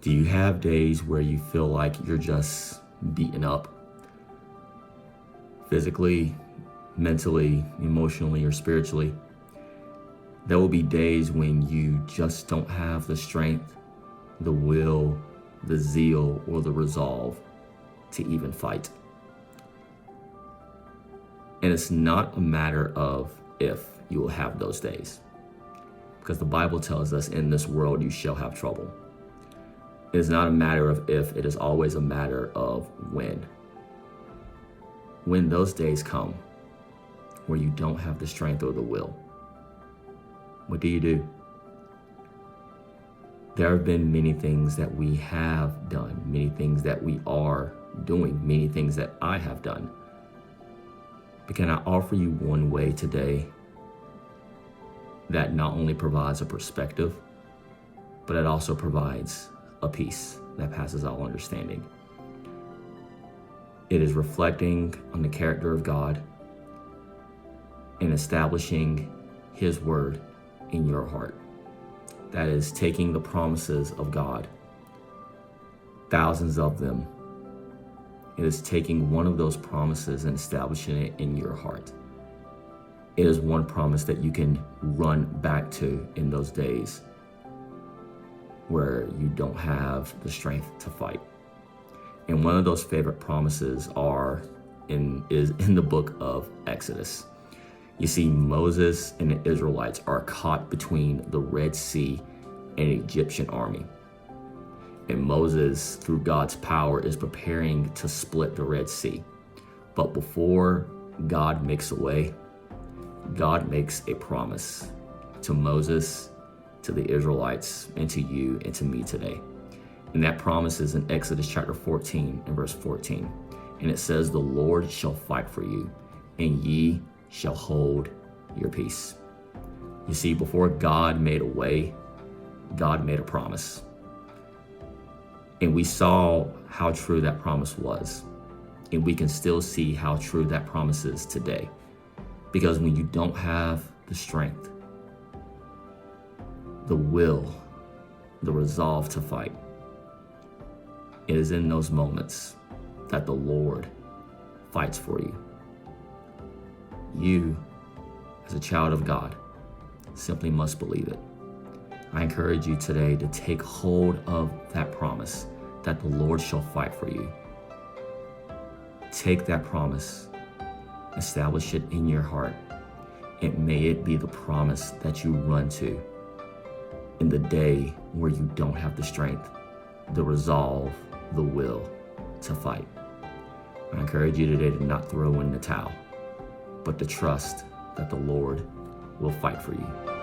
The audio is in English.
Do you have days where you feel like you're just beaten up physically, mentally, emotionally, or spiritually? There will be days when you just don't have the strength, the will, the zeal, or the resolve to even fight. And it's not a matter of if you will have those days, because the Bible tells us in this world you shall have trouble. It is not a matter of if, it is always a matter of when. When those days come where you don't have the strength or the will, what do? There have been many things that we have done, many things that we are doing, many things that I have done. But can I offer you one way today that not only provides a perspective, but it also provides a peace that passes all understanding? It is reflecting on the character of God and establishing His word in your heart. That is taking the promises of God, thousands of them. It is taking one of those promises and establishing it in your heart. It is one promise that you can run back to in those days where you don't have the strength to fight. And one of those favorite promises is in the book of Exodus. You see, Moses and the Israelites are caught between the Red Sea and an Egyptian army. And Moses, through God's power, is preparing to split the Red Sea. But before God makes a way, God makes a promise to Moses, to the Israelites, and to you and to me today. And that promise is in Exodus chapter 14 and verse 14. And it says, "The Lord shall fight for you, and ye shall hold your peace." You see, before God made a way, God made a promise. And we saw how true that promise was. And we can still see how true that promise is today. Because when you don't have the strength, the will, the resolve to fight, it is in those moments that the Lord fights for you. You, as a child of God, simply must believe it. I encourage you today to take hold of that promise that the Lord shall fight for you. Take that promise, establish it in your heart, and may it be the promise that you run to in the day where you don't have the strength, the resolve, the will to fight. I encourage you today to not throw in the towel, but to trust that the Lord will fight for you.